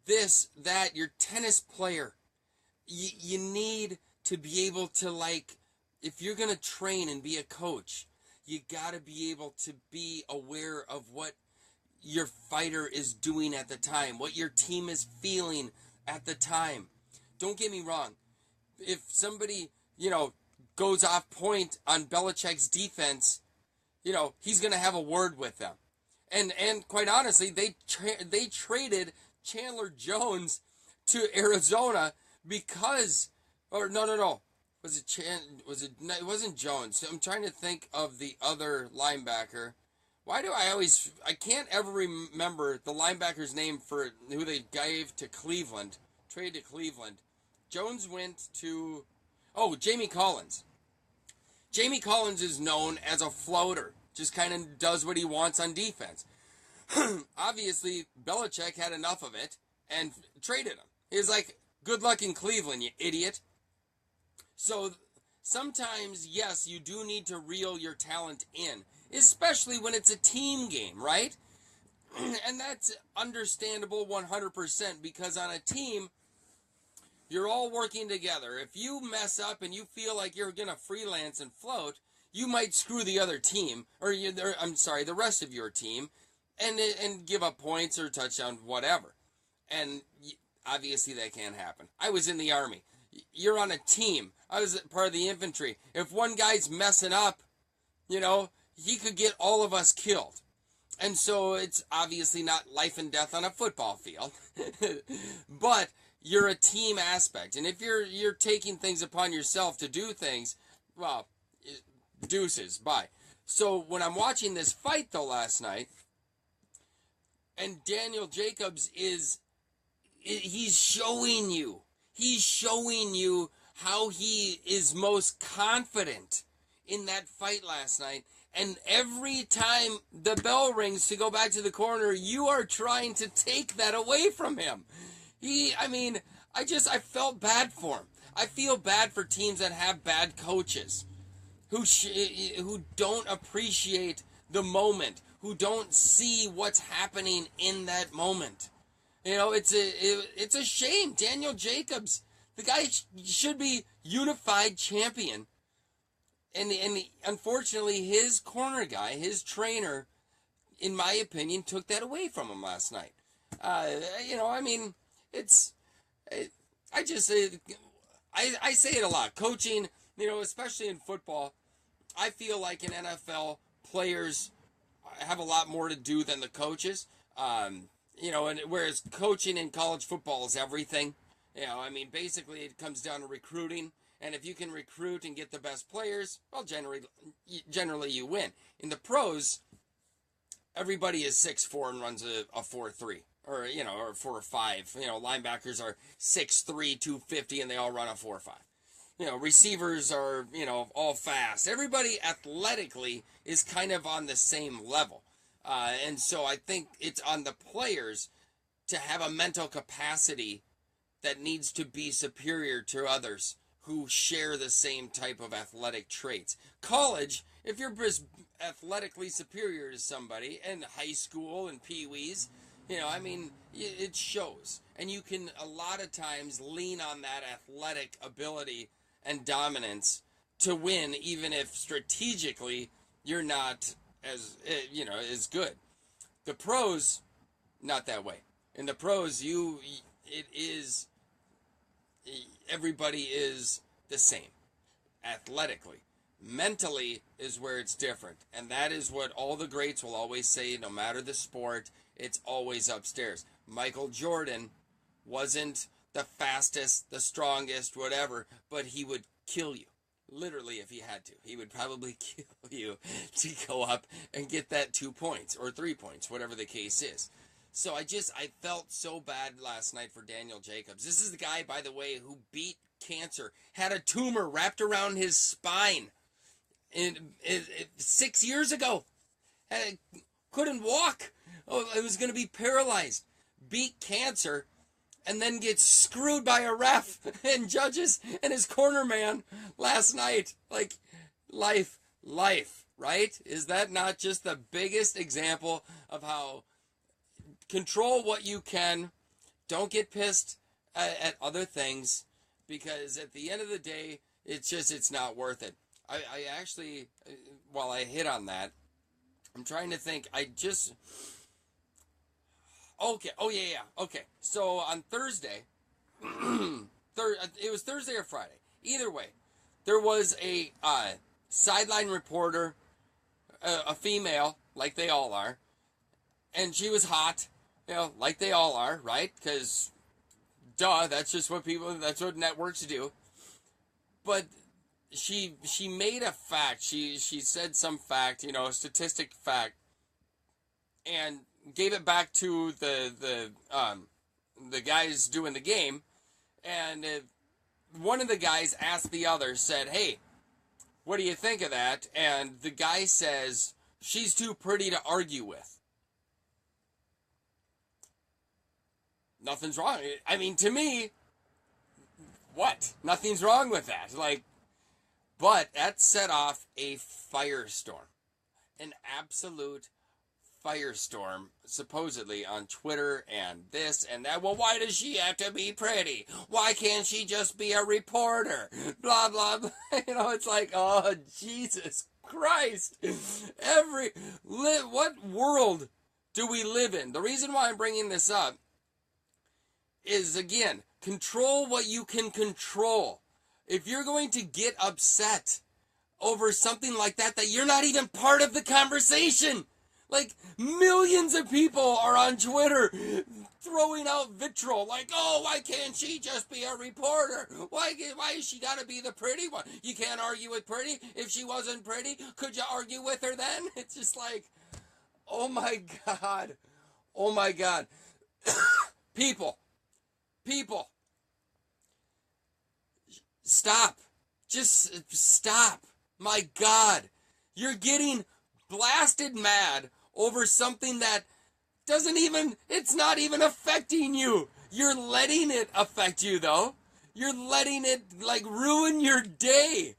this, that, your tennis player, you need to be able to, like, if you're going to train and be a coach, you got to be able to be aware of what your fighter is doing at the time, what your team is feeling at the time. Don't get me wrong. If somebody, goes off point on Belichick's defense, he's going to have a word with them. And quite honestly, they traded Chandler Jones to Arizona because, or no. It wasn't Jones. I'm trying to think of the other linebacker. Why do I can't ever remember the linebacker's name for who they gave to Cleveland, traded to Cleveland. Jones went to, Jamie Collins. Jamie Collins is known as a floater, just kind of does what he wants on defense. Obviously, Belichick had enough of it and traded him. He was like, good luck in Cleveland, you idiot. So sometimes, yes, you do need to reel your talent in, especially when it's a team game, right? And that's understandable 100% because on a team, you're all working together. If you mess up and you feel like you're going to freelance and float, you might screw the other team, the rest of your team, and give up points or touchdown, whatever. And obviously that can't happen. I was in the Army. You're on a team. I was part of the infantry. If one guy's messing up, he could get all of us killed. And so it's obviously not life and death on a football field. But you're a team aspect. And if you're taking things upon yourself to do things, well, deuces, bye. So when I'm watching this fight, though, last night, and Daniel Jacobs he's showing you how he is most confident in that fight last night. And every time the bell rings to go back to the corner, you are trying to take that away from him. I felt bad for him. I feel bad for teams that have bad coaches who don't appreciate the moment, who don't see what's happening in that moment. It's a shame. Daniel Jacobs, the guy should be unified champion. And unfortunately, his corner guy, his trainer, in my opinion, took that away from him last night. I say it a lot. Coaching, especially in football, I feel like in NFL, players have a lot more to do than the coaches. And whereas coaching in college football is everything. Basically it comes down to recruiting. And if you can recruit and get the best players, well, generally you win. In the pros, everybody is 6'4" and runs a 4.3. Or 4.5. Linebackers are 6'3", 250, and they all run a 4.5. Receivers are, all fast. Everybody athletically is kind of on the same level. And so I think it's on the players to have a mental capacity that needs to be superior to others who share the same type of athletic traits. College, if you're just athletically superior to somebody, and high school and pee-wees, it shows. And you can, a lot of times, lean on that athletic ability and dominance to win, even if strategically you're not as good. The pros, not that way. In the pros, everybody is the same athletically. Mentally is where it's different. And that is what all the greats will always say, no matter the sport, it's always upstairs. Michael Jordan wasn't the fastest, the strongest, whatever, but he would kill you. Literally, if he had to. He would probably kill you to go up and get that 2 points or 3 points, whatever the case is. So I felt so bad last night for Daniel Jacobs. This is the guy, by the way, who beat cancer, had a tumor wrapped around his spine 6 years ago. Couldn't walk. Oh, it was going to be paralyzed. Beat cancer and then gets screwed by a ref and judges and his corner man last night. Like, life, right? Is that not just the biggest example of how control what you can, don't get pissed at other things, because at the end of the day, it's not worth it. I actually, while I hit on that, I'm trying to think, okay, okay. So on Thursday, it was Thursday or Friday, either way, there was a sideline reporter, a female, like they all are, and she was hot, like they all are, right? Because, duh, that's what networks do. But she made a fact. She said some fact, statistic fact, and gave it back to the guys doing the game, and one of the guys asked the other, said, "Hey, what do you think of that?" And the guy says, "She's too pretty to argue with." Nothing's wrong. I mean, to me, what? Nothing's wrong with that. But that set off a firestorm. An absolute firestorm, supposedly, on Twitter and this and that. Well, why does she have to be pretty? Why can't she just be a reporter? Blah, blah, blah. It's like, oh, Jesus Christ. What world do we live in? The reason why I'm bringing this up is, again, control what you can control. If you're going to get upset over something like that you're not even part of the conversation, like millions of people are on Twitter throwing out vitriol, like, oh, why can't she just be a reporter? Why has she got to be the pretty one? You can't argue with pretty. If she wasn't pretty, could you argue with her then? It's just like, oh my God. Oh my God. People. Stop. Just stop. My God. You're getting blasted mad over something that it's not even affecting you. You're letting it affect you, though. You're letting it, ruin your day.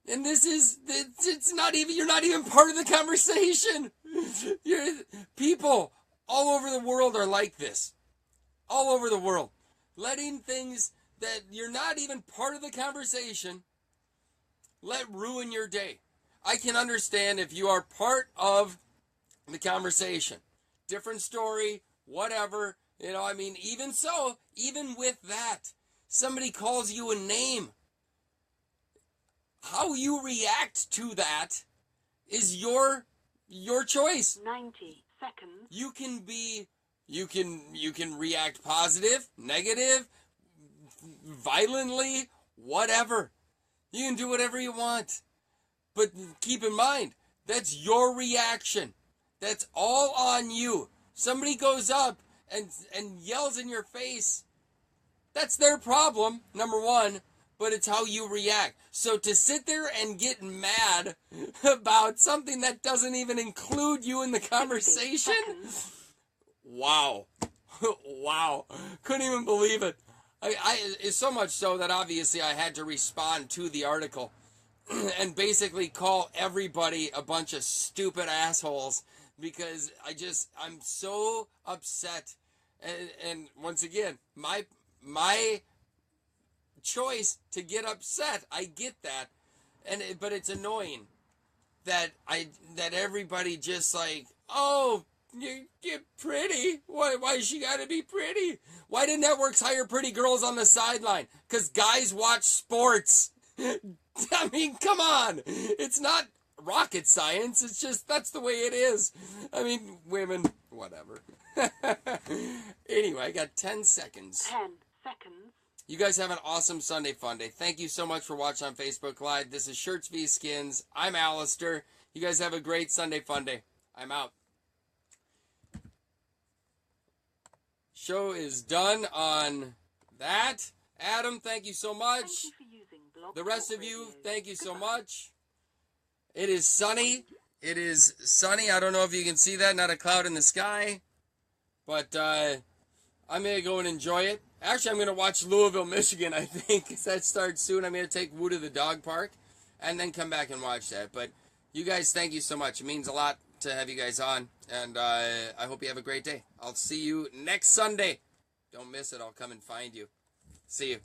And it's not even, you're not even part of the conversation. People all over the world are like this. All over the world. Letting things that you're not even part of the conversation let ruin your day. I can understand if you are part of the conversation. Different story, whatever. Even so, even with that, somebody calls you a name. How you react to that is your choice. 90 seconds. You can react positive, negative, violently, whatever. You can do whatever you want. But keep in mind, that's your reaction. That's all on you. Somebody goes up and yells in your face. That's their problem, number one, but it's how you react. So to sit there and get mad about something that doesn't even include you in the conversation, wow. Wow. Couldn't even believe it. It's so much so that obviously I had to respond to the article and basically call everybody a bunch of stupid assholes, because I'm so upset. And once again, my choice to get upset, I get that. But it's annoying that everybody just like, oh, you're pretty. Why she gotta be pretty? Why do networks hire pretty girls on the sideline? Because guys watch sports. I mean, come on. It's not rocket science. It's just, that's the way it is. I mean, women, whatever. Anyway, I got 10 seconds. 10 seconds. You guys have an awesome Sunday fun day. Thank you so much for watching on Facebook Live. This is Shirts v Skins. I'm Alistair. You guys have a great Sunday fun day. I'm out. Show is done on that. Adam, thank you so much. Thank you for using Blog The rest Talk of you, Radio. thank you so Goodbye. much. It is sunny. It is sunny. I don't know if you can see that. Not a cloud in the sky. But I'm going to go and enjoy it. Actually, I'm going to watch Louisville, Michigan, I think, because that starts soon. I'm going to take Woo to the dog park and then come back and watch that. But you guys, thank you so much. It means a lot to have you guys on. And I hope you have a great day. I'll see you next Sunday. Don't miss it. I'll come and find you. See you.